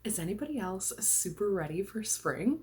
Is anybody else super ready for spring?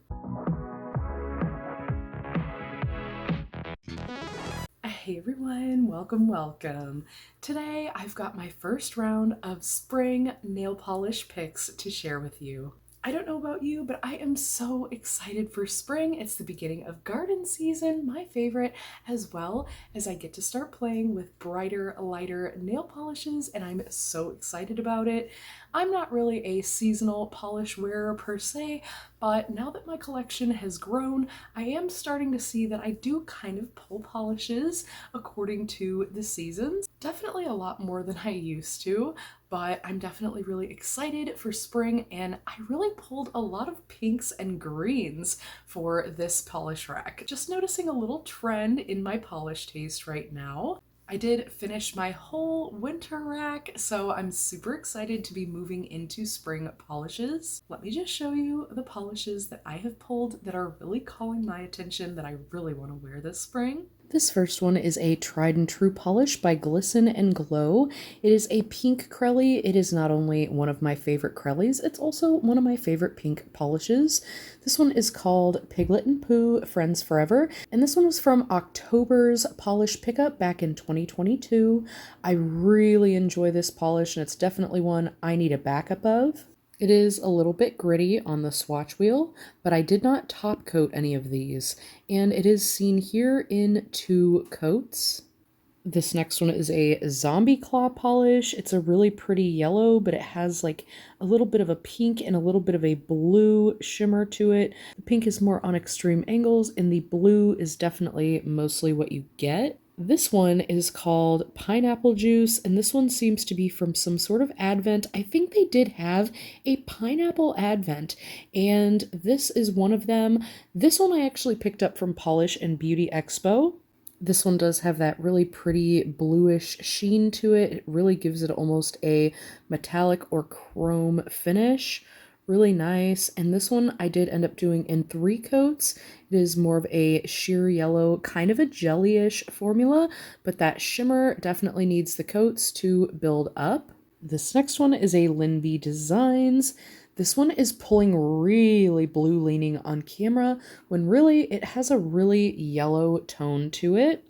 Hey everyone, welcome. Today I've got my first round of spring nail polish picks to share with you. I don't know about you, but I am so excited for spring. It's the beginning of garden season, my favorite, as well as I get to start playing with brighter, lighter nail polishes, and I'm so excited about it. I'm not really a seasonal polish wearer per se, but now that my collection has grown, I am starting to see that I do kind of pull polishes according to the seasons. Definitely a lot more than I used to, but I'm definitely really excited for spring, and I really pulled a lot of pinks and greens for this polish rack. Just noticing a little trend in my polish taste right now. I did finish my whole winter rack, so I'm super excited to be moving into spring polishes. Let me just show you the polishes that I have pulled that are really calling my attention that I really want to wear this spring. This first one is a tried and true polish by Glisten and Glow. It is a pink Crelly. It is not only one of my favorite Crellys, it's also one of my favorite pink polishes. This one is called Piglet and Pooh Friends Forever, and this one was from October's polish pickup back in 2022. I really enjoy this polish, and it's definitely one I need a backup of. It is a little bit gritty on the swatch wheel, but I did not top coat any of these, and it is seen here in 2 coats. This next one is a zombie claw polish. It's a really pretty yellow, but it has like a little bit of a pink and a little bit of a blue shimmer to it. The pink is more on extreme angles, and the blue is definitely mostly what you get. This one is called Pineapple Juice, and this one seems to be from some sort of advent. I think they did have a pineapple advent, and this is one of them. This one I actually picked up from Polish and Beauty Expo. This one does have that really pretty bluish sheen to it. It really gives it almost a metallic or chrome finish. Really nice. And this one I did end up doing in 3 coats. It is more of a sheer yellow, kind of a jelly-ish formula, but that shimmer definitely needs the coats to build up. This next one is a Lynbdesigns. This one is pulling really blue leaning on camera when really it has a really yellow tone to it.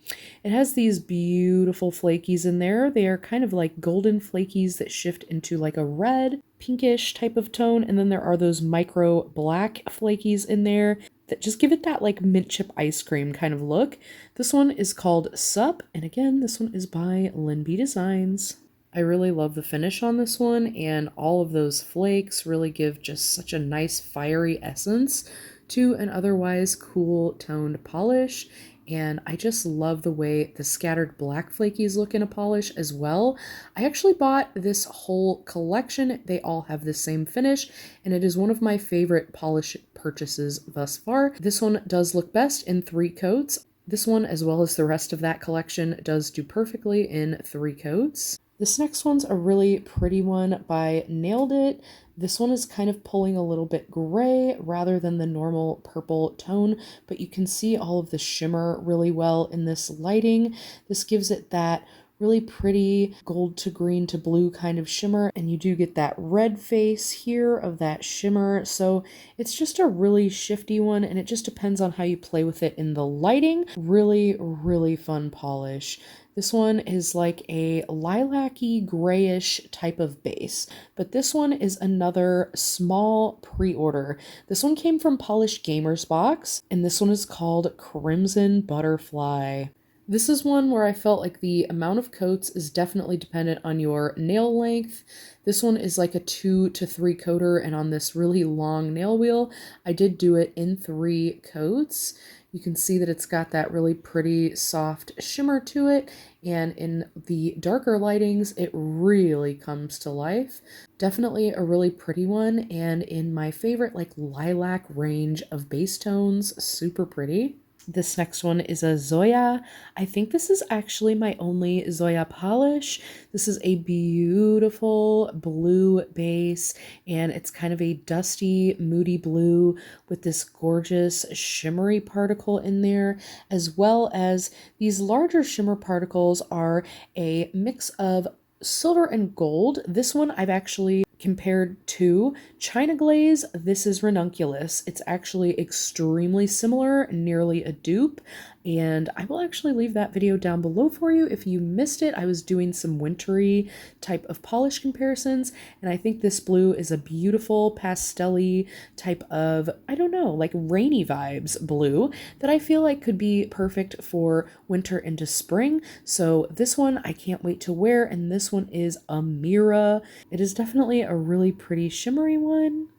It has these beautiful flakies in there. They are kind of like golden flakies that shift into like a red, pinkish type of tone. And then there are those micro black flakies in there that just give it that like mint chip ice cream kind of look. This one is called Sup. And again, this one is by Lynbdesigns. I really love the finish on this one, and all of those flakes really give just such a nice fiery essence to an otherwise cool toned polish. And I just love the way the scattered black flakies look in a polish as well. I actually bought this whole collection. They all have the same finish, and it is one of my favorite polish purchases thus far. This one does look best in 3 coats. This one, as well as the rest of that collection, does do perfectly in 3 coats. This next one's a really pretty one by Nailed It. This one is kind of pulling a little bit gray rather than the normal purple tone, but you can see all of the shimmer really well in this lighting. This gives it that really pretty gold to green to blue kind of shimmer, and you do get that red face here of that shimmer. So it's just a really shifty one, and it just depends on how you play with it in the lighting. Really fun polish. This one is like a lilac-y grayish type of base, but this one is another small pre-order. This one came from Polished Gamers Box, and this one is called Crimson Butterfly. This is one where I felt like the amount of coats is definitely dependent on your nail length. This one is like a 2 to 3 coater, and on this really long nail wheel, I did do it in 3 coats. You can see that it's got that really pretty soft shimmer to it, and in the darker lightings, it really comes to life. Definitely a really pretty one, and in my favorite like lilac range of base tones, super pretty. This next one is a Zoya. I think this is actually my only Zoya polish. This is a beautiful blue base, and it's kind of a dusty, moody blue with this gorgeous shimmery particle in there, as well as these larger shimmer particles are a mix of silver and gold. This one I've actually Compared to China Glaze, this is Ranunculus. It's actually extremely similar, nearly a dupe, and I will actually leave that video down below for you if you missed it. I was doing some wintry type of polish comparisons, and I think this blue is a beautiful pastel-y type of, I don't know, like rainy vibes blue that I feel like could be perfect for winter into spring. So this one I can't wait to wear, and this one is a Mira. It is definitely a really pretty shimmery one.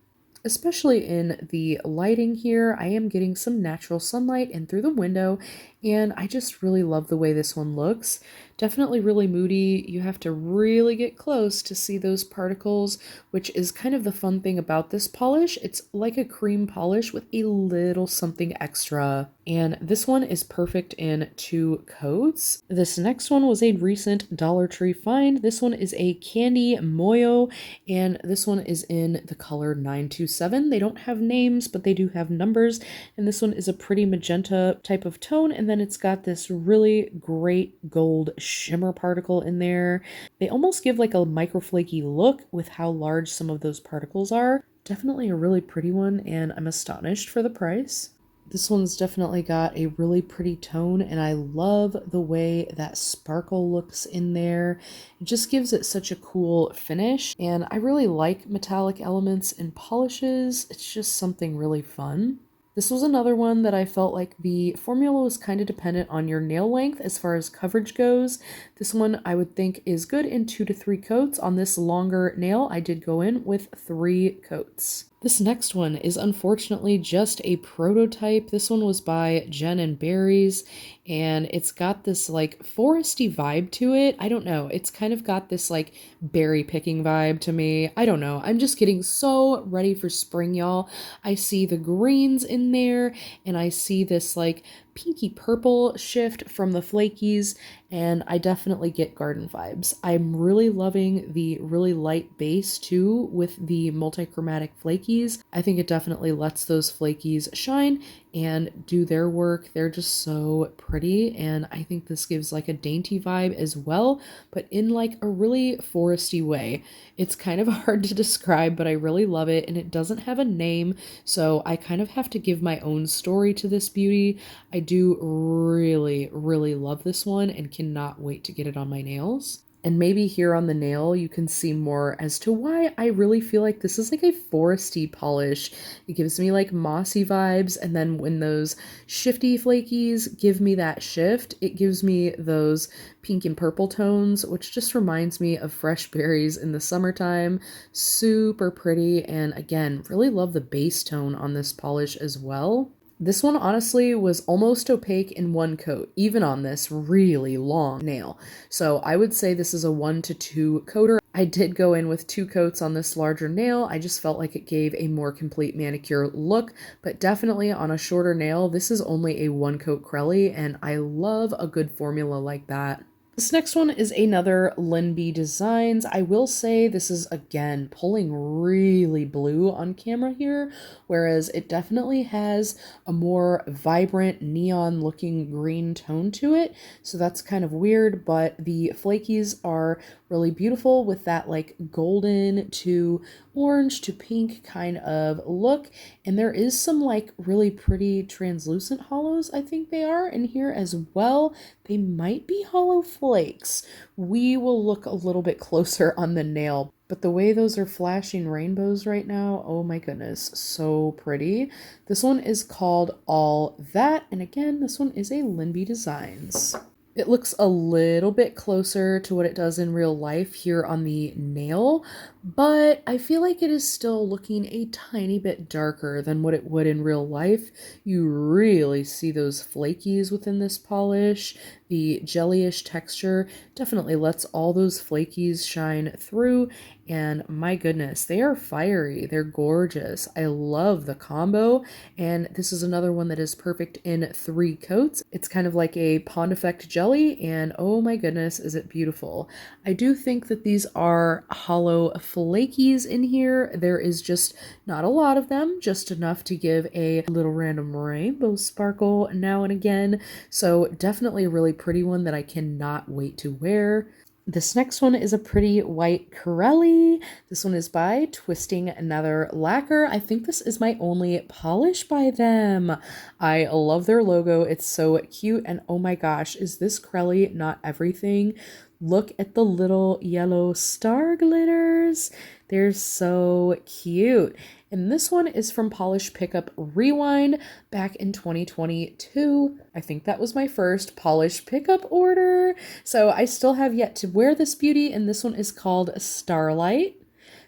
Especially in the lighting here, I am getting some natural sunlight in through the window, and I just really love the way this one looks. Definitely really moody. You have to really get close to see those particles, which is kind of the fun thing about this polish. It's like a cream polish with a little something extra. And this one is perfect in 2 coats. This next one was a recent Dollar Tree find. This one is a Candy Moyo, and this one is in the color 927. They don't have names, but they do have numbers. And this one is a pretty magenta type of tone, and then it's got this really great gold shimmer particle in there. They almost give like a microflaky look with how large some of those particles are. Definitely a really pretty one, and I'm astonished for the price. This one's definitely got a really pretty tone, and I love the way that sparkle looks in there. It just gives it such a cool finish, and I really like metallic elements in polishes. It's just something really fun. This was another one that I felt like the formula was kind of dependent on your nail length as far as coverage goes. This one I would think is good in 2 to 3 coats. On this longer nail, I did go in with 3 coats. This next one is unfortunately just a prototype. This one was by Jen and Berries, and it's got this like foresty vibe to it. I don't know. It's kind of got this like berry picking vibe to me. I don't know. I'm just getting so ready for spring, y'all. I see the greens in there, and I see this like pinky purple shift from the flakies, and I definitely get garden vibes. I'm really loving the really light base too with the multichromatic flakies. I think it definitely lets those flakies shine and do their work. They're just so pretty, and I think this gives like a dainty vibe as well, but in like a really foresty way. It's kind of hard to describe, but I really love it, and it doesn't have a name, so I kind of have to give my own story to this beauty. I do really, really love this one and cannot wait to get it on my nails. And maybe here on the nail, you can see more as to why I really feel like this is like a foresty polish. It gives me like mossy vibes, and then when those shifty flakies give me that shift, it gives me those pink and purple tones, which just reminds me of fresh berries in the summertime. Super pretty, and again, really love the base tone on this polish as well. This one honestly was almost opaque in 1 coat, even on this really long nail. So I would say this is a 1 to 2 coater. I did go in with 2 coats on this larger nail. I just felt like it gave a more complete manicure look, but definitely on a shorter nail, this is only a 1 coat Crelly, and I love a good formula like that. This next one is another Lynbdesigns. I will say this is, again, pulling really blue on camera here, whereas it definitely has a more vibrant neon-looking green tone to it, so that's kind of weird, but the flakies are really beautiful with that like golden to orange to pink kind of look, and there is some like really pretty translucent hollows, I think they are, in here as well. They might be hollow flakes. We will look a little bit closer on the nail, but the way those are flashing rainbows right now, oh my goodness, so pretty. This one is called All That, and again, this one is a Lynbdesigns. It looks a little bit closer to what it does in real life here on the nail, but I feel like it is still looking a tiny bit darker than what it would in real life. You really see those flakies within this polish. The jellyish texture definitely lets all those flakies shine through, and my goodness, they are fiery. They're gorgeous. I love the combo, and this is another one that is perfect in 3 coats. It's kind of like a Pond Effect jelly, and oh my goodness, is it beautiful. I do think that these are hollow flakies in here. There is just not a lot of them, just enough to give a little random rainbow sparkle now and again. So definitely a really pretty one that I cannot wait to wear. This next one is a pretty white Corelli. This one is by Twisting Another Lacquer. I think this is my only polish by them. I love their logo. It's so cute. And oh my gosh, is this Corelli not everything? Look at the little yellow star glitters. They're so cute. And this one is from Polish Pickup Rewind back in 2022. I think that was my first Polish pickup order. So I still have yet to wear this beauty, and this one is called Starlight.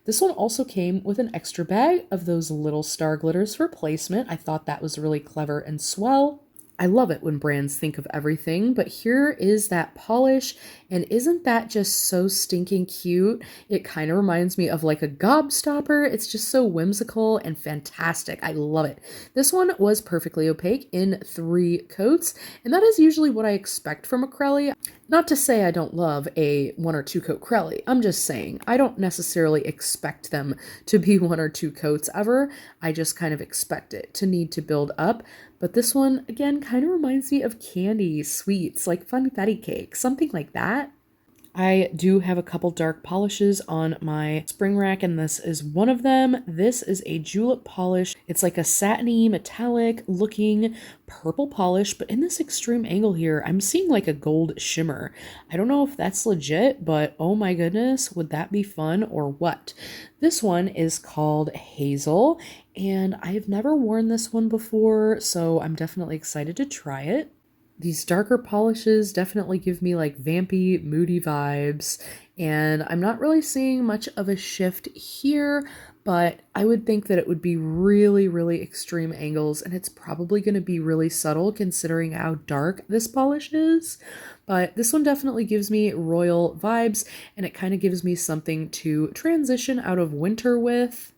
This one also came with an extra bag of those little star glitters for placement. I thought that was really clever and swell. I love it when brands think of everything, but here is that polish, and isn't that just so stinking cute? It kind of reminds me of like a gobstopper. It's just so whimsical and fantastic. I love it. This one was perfectly opaque in 3 coats, and that is usually what I expect from a Corelli. Not to say I don't love a 1 or 2 coat Corelli. I'm just saying I don't necessarily expect them to be 1 or 2 coats ever. I just kind of expect it to need to build up. But this one, again, kind of reminds me of candy, sweets, like funfetti cake, something like that. I do have a couple dark polishes on my spring rack, and this is one of them. This is a julep polish. It's like a satiny, metallic looking purple polish, but in this extreme angle here, I'm seeing like a gold shimmer. I don't know if that's legit, but oh my goodness, would that be fun or what? This one is called Hazel, and I have never worn this one before, so I'm definitely excited to try it. These darker polishes definitely give me like vampy, moody vibes, and I'm not really seeing much of a shift here, but I would think that it would be really, really extreme angles, and it's probably going to be really subtle considering how dark this polish is. But this one definitely gives me royal vibes, and it kind of gives me something to transition out of winter with.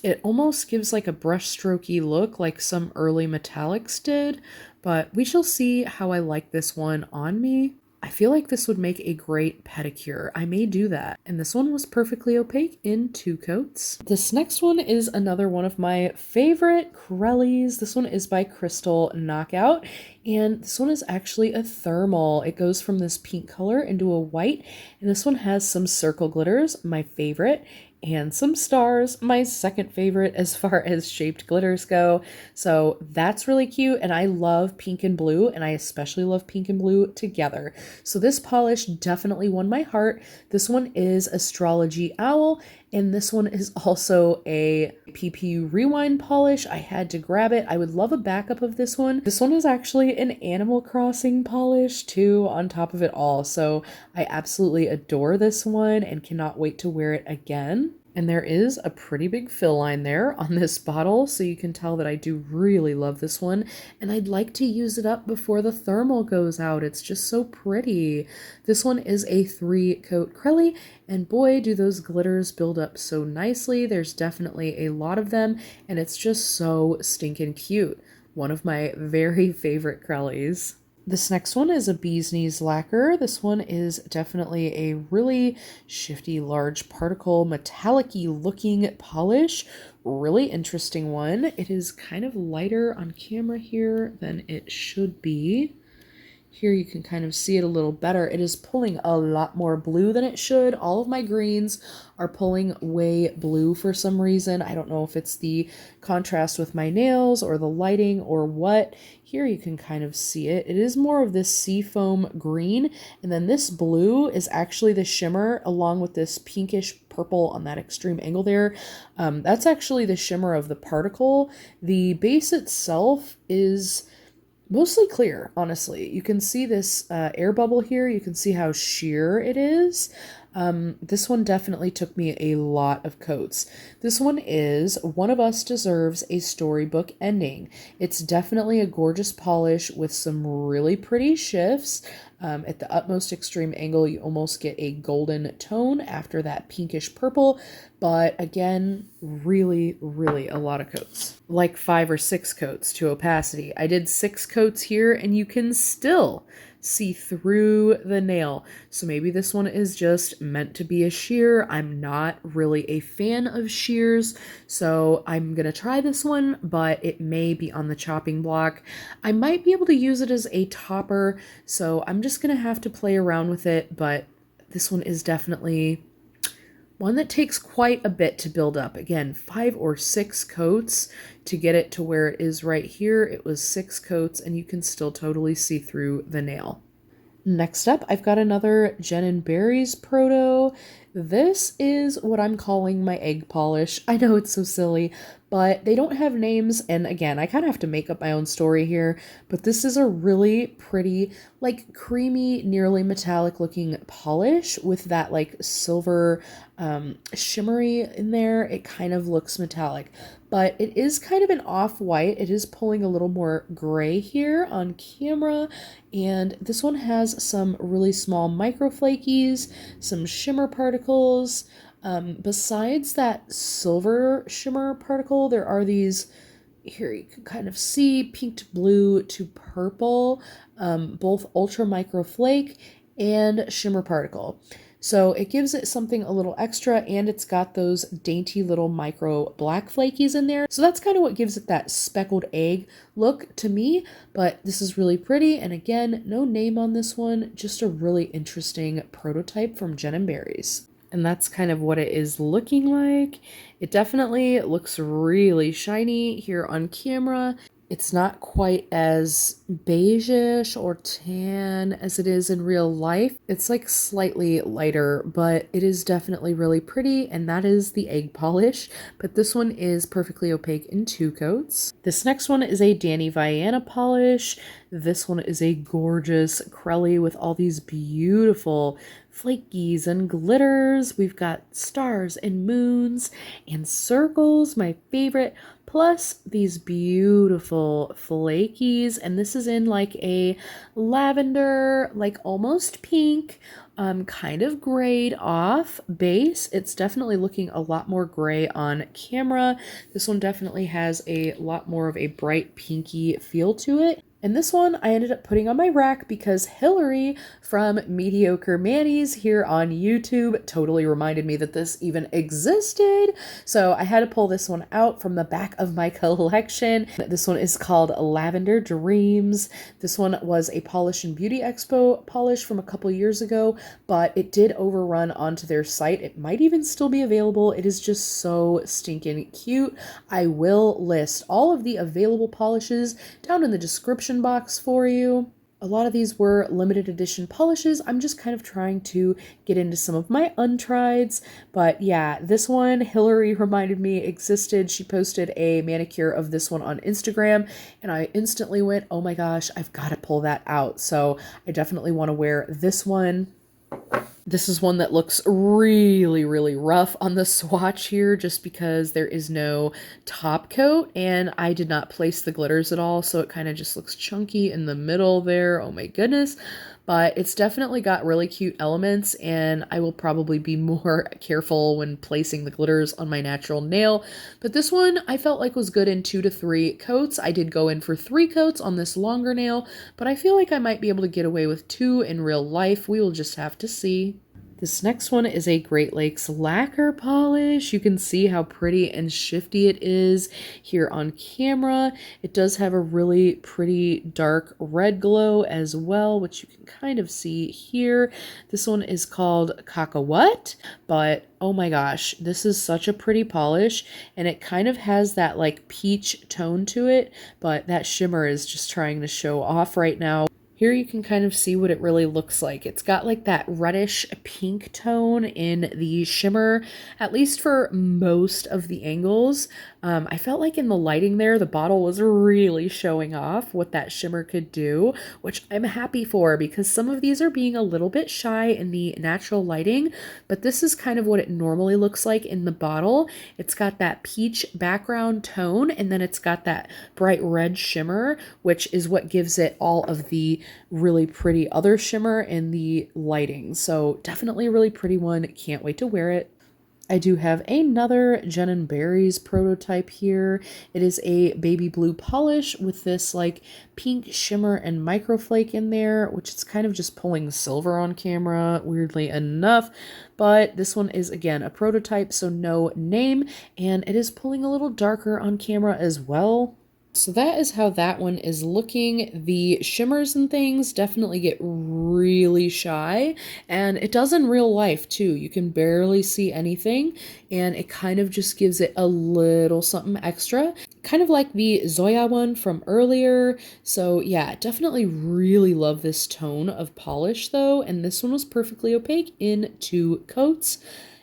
It almost gives like a brushstrokey look like some early metallics did, but we shall see how I like this one on me. I feel like this would make a great pedicure. I may do that. And this one was perfectly opaque in 2 coats. This next one is another one of my favorite Corellis. This one is by Crystal Knockout, and this one is actually a thermal. It goes from this pink color into a white, and this one has some circle glitters, my favorite, and some stars, my second favorite as far as shaped glitters go. So that's really cute, and I love pink and blue, and I especially love pink and blue together. So this polish definitely won my heart. This one is Astrology Owl, and this one is also a PPU Rewind polish. I had to grab it. I would love a backup of this one. This one is actually an Animal Crossing polish too on top of it all. So I absolutely adore this one and cannot wait to wear it again. And there is a pretty big fill line there on this bottle, so you can tell that I do really love this one, and I'd like to use it up before the thermal goes out. It's just so pretty. This one is a 3-coat Corelli, and boy, do those glitters build up so nicely. There's definitely a lot of them, and it's just so stinking cute. One of my very favorite Corellis. This next one is a bee's knees lacquer. This one is definitely a really shifty, large particle, metallic-y looking polish. Really interesting one. It is kind of lighter on camera here than it should be. Here you can kind of see it a little better. It is pulling a lot more blue than it should. All of my greens are pulling way blue for some reason. I don't know if it's the contrast with my nails or the lighting or what. Here you can kind of see it. It is more of this seafoam green, and then this blue is actually the shimmer along with this pinkish purple on that extreme angle there. That's actually the shimmer of the particle. The base itself is mostly clear, honestly. You can see this air bubble here. You can see how sheer it is. This one definitely took me a lot of coats. This one is One of Us Deserves a Storybook Ending. It's definitely a gorgeous polish with some really pretty shifts. At the utmost extreme angle, you almost get a golden tone after that pinkish purple, but again, really, really a lot of coats. Like 5 or 6 coats to opacity. I did 6 coats here, and you can still see through the nail. So maybe this one is just meant to be a sheer. I'm not really a fan of sheers, so I'm gonna try this one, but it may be on the chopping block. I might be able to use it as a topper, so I'm just gonna have to play around with it, but This one is definitely one that takes quite a bit to build up. Again, 5 or 6 coats to get it to where it is right here. It was 6 coats, and you can still totally see through the nail. Next up, I've got another Jen & Barry's Proto. This is what I'm calling my egg polish. I know it's so silly, but they don't have names, and again, I kind of have to make up my own story here, but this is a really pretty, like creamy, nearly metallic looking polish with that like silver shimmery in there. It kind of looks metallic, but it is kind of an off-white. It is pulling a little more gray here on camera, and this one has some really small micro flakies, some shimmer particles. Besides that silver shimmer particle, there are these, here you can kind of see, pink to blue to purple, both ultra micro flake and shimmer particle. So it gives it something a little extra, and it's got those dainty little micro black flakies in there. So that's kind of what gives it that speckled egg look to me, but this is really pretty. And again, no name on this one, just a really interesting prototype from Jen & Barry's. And that's kind of what it is looking like. It definitely looks really shiny here on camera. It's not quite as beige-ish or tan as it is in real life. It's like slightly lighter, but it is definitely really pretty, and that is the egg polish. But this one is perfectly opaque in 2 coats. This next one is a Danny Vianna polish. This one is a gorgeous Crelly with all these beautiful flakies and glitters. We've got stars and moons and circles, my favorite, plus these beautiful flakies. And this is in like a lavender, like almost pink, kind of grayed off base. It's definitely looking a lot more gray on camera. This one definitely has a lot more of a bright pinky feel to it. And this one I ended up putting on my rack because Hillary from Mediocre Manny's here on YouTube totally reminded me that this even existed. So I had to pull this one out from the back of my collection. This one is called Lavender Dreams. This one was a Polish and Beauty Expo polish from a couple years ago, but it did overrun onto their site. It might even still be available. It is just so stinking cute. I will list all of the available polishes down in the description box for you. A lot of these were limited edition polishes. I'm just kind of trying to get into some of my untrieds, but yeah, this one Hillary reminded me existed. She posted a manicure of this one on Instagram, and I instantly went, oh my gosh, I've got to pull that out. So I definitely want to wear this one. This is one that looks really, really rough on the swatch here just because there is no top coat, and I did not place the glitters at all, so it kind of just looks chunky in the middle there. Oh my goodness. But it's definitely got really cute elements, and I will probably be more careful when placing the glitters on my natural nail. But this one I felt like was good in 2 to 3 coats. I did go in for 3 coats on this longer nail, but I feel like I might be able to get away with 2 in real life. We will just have to see. This next one is a Great Lakes lacquer polish. You can see how pretty and shifty it is here on camera. It does have a really pretty dark red glow as well, which you can kind of see here. This one is called Kaka what? But oh my gosh, this is such a pretty polish, and it kind of has that like peach tone to it, but that shimmer is just trying to show off right now. Here you can kind of see what it really looks like. It's got like that reddish pink tone in the shimmer, at least for most of the angles. I felt like in the lighting there, the bottle was really showing off what that shimmer could do, which I'm happy for because some of these are being a little bit shy in the natural lighting, but this is kind of what it normally looks like in the bottle. It's got that peach background tone, and then it's got that bright red shimmer, which is what gives it all of the really pretty other shimmer in the lighting. So definitely a really pretty one. Can't wait to wear it. I do have another Jen & Barry's prototype here. It is a baby blue polish with this like pink shimmer and microflake in there, which is kind of just pulling silver on camera, weirdly enough. But this one is, again, a prototype, so no name, and it is pulling a little darker on camera as well. So that is how that one is looking. The shimmers and things definitely get really shy, and it does in real life too. You can barely see anything, and it kind of just gives it a little something extra, kind of like the Zoya one from earlier. So yeah, definitely really love this tone of polish though, and this one was perfectly opaque in 2 coats.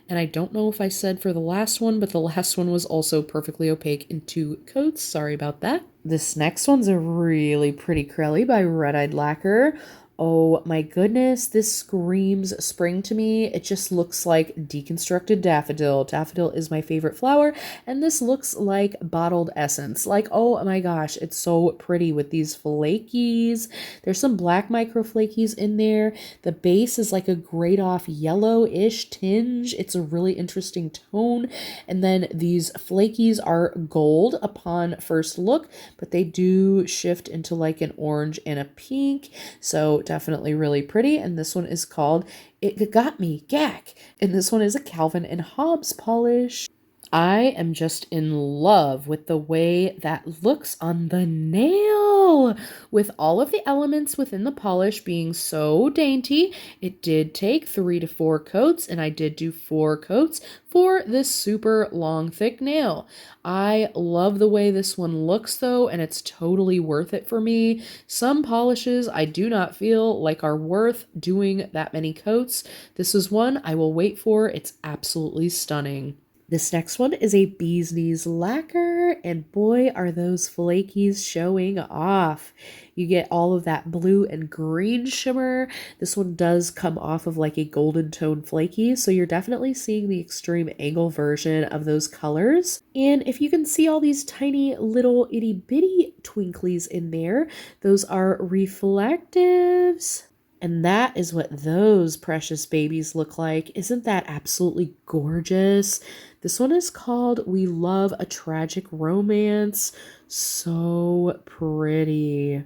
And I don't know if I said for the last one, but the last one was also perfectly opaque in 2 coats. Sorry about that. This next one's a really pretty Crelly by Eyed Lacquer. Oh my goodness, this screams spring to me. It just looks like deconstructed daffodil. Daffodil is my favorite flower, and this looks like bottled essence. Like, oh my gosh, it's so pretty with these flakies. There's some black micro flakies in there. The base is like a grayed off yellowish tinge. It's a really interesting tone. And then these flakies are gold upon first look, but they do shift into like an orange and a pink. So definitely really pretty. And this one is called It Got Me, Gakk. And this one is a Calvin and Hobbes polish. I am just in love with the way that looks on the nail. With all of the elements within the polish being so dainty, it did take 3 to 4 coats, and I did do 4 coats for this super long, thick nail. I love the way this one looks though, and it's totally worth it for me. Some polishes I do not feel like are worth doing that many coats. This is one I will wait for. It's absolutely stunning. This next one is a bee's knees lacquer, and boy, are those flakies showing off. You get all of that blue and green shimmer. This one does come off of like a golden tone flaky, so you're definitely seeing the extreme angle version of those colors. And if you can see all these tiny little itty bitty twinklies in there, those are reflectives. And that is what those precious babies look like. Isn't that absolutely gorgeous? This one is called We Love a Tragic Romance. So pretty.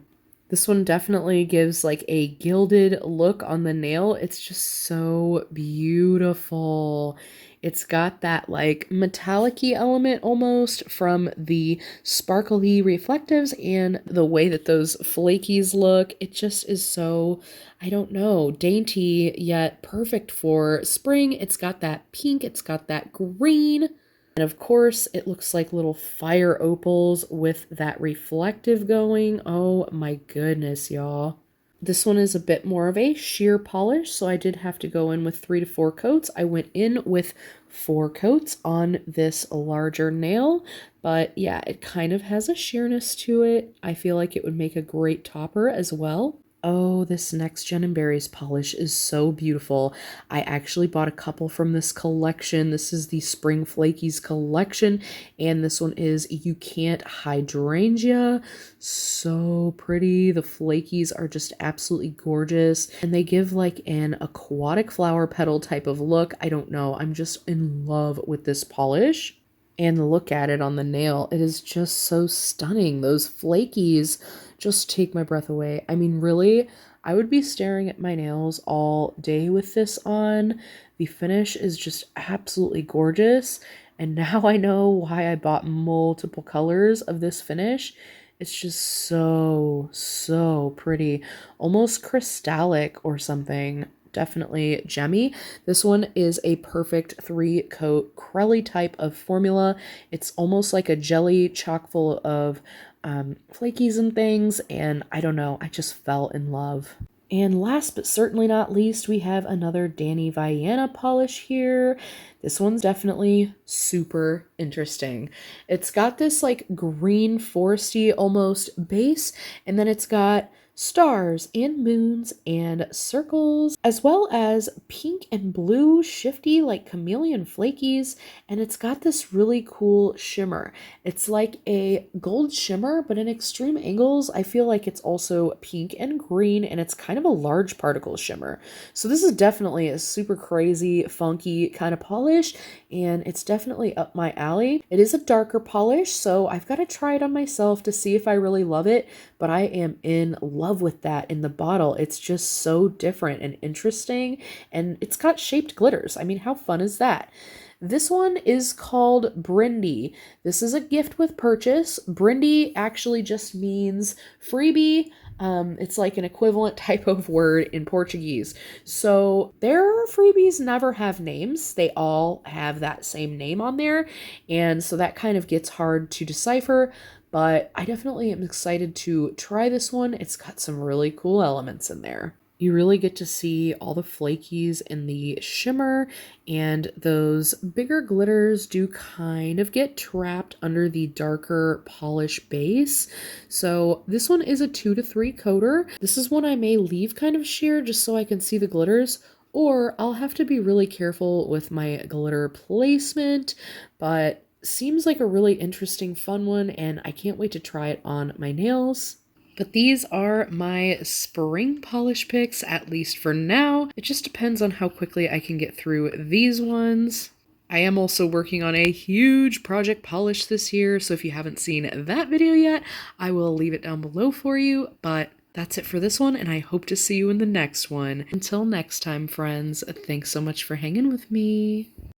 This one definitely gives like a gilded look on the nail. It's just so beautiful. It's got that like metallic-y element almost from the sparkly reflectives and the way that those flakies look. It just is so, I don't know, dainty yet perfect for spring. It's got that pink, it's got that green. And of course, it looks like little fire opals with that reflective going. Oh my goodness, y'all. This one is a bit more of a sheer polish, so I did have to go in with 3 to 4 coats. I went in with 4 coats on this larger nail, but yeah, it kind of has a sheerness to it. I feel like it would make a great topper as well. Oh, this next Jen and Berries polish is so beautiful. I actually bought a couple from this collection. This is the Spring Flakies collection, and this one is You Can't Hydrangea. So pretty. The flakies are just absolutely gorgeous, and they give like an aquatic flower petal type of look. I don't know. I'm just in love with this polish. And look at it on the nail. It is just so stunning. Those flakies just take my breath away. I mean, really, I would be staring at my nails all day with this on. The finish is just absolutely gorgeous. And now I know why I bought multiple colors of this finish. It's just so, so pretty. Almost crystallic or something. Definitely gemmy. This one is a perfect 3-coat Crelly type of formula. It's almost like a jelly chock full of flakies and things, and I don't know, I just fell in love. And last but certainly not least, we have another Danny Vienna polish here. This one's definitely super interesting. It's got this like green foresty almost base, and then it's got stars and moons and circles, as well as pink and blue shifty like chameleon flakies, and it's got this really cool shimmer. It's like a gold shimmer, but in extreme angles, I feel like it's also pink and green, and it's kind of a large particle shimmer. So this is definitely a super crazy, funky kind of polish, and it's definitely up my alley. It is a darker polish, so I've got to try it on myself to see if I really love it, but I am in love with that in the bottle. It's just so different and interesting, and it's got shaped glitters. I mean, how fun is that? This one is called Brindy. This is a gift with purchase. Brindy actually just means freebie. It's like an equivalent type of word in Portuguese. So their freebies never have names. They all have that same name on there. And so that kind of gets hard to decipher. But I definitely am excited to try this one. It's got some really cool elements in there. You really get to see all the flakies and the shimmer, and those bigger glitters do kind of get trapped under the darker polish base. So this one is a 2 to 3 coater. This is one I may leave kind of sheer just so I can see the glitters, or I'll have to be really careful with my glitter placement, but seems like a really interesting fun one, and I can't wait to try it on my nails. But these are my spring polish picks, at least for now. It just depends on how quickly I can get through these ones. I am also working on a huge project polish this year, so if you haven't seen that video yet, I will leave it down below for you. But that's it for this one, and I hope to see you in the next one. Until next time, friends, thanks so much for hanging with me.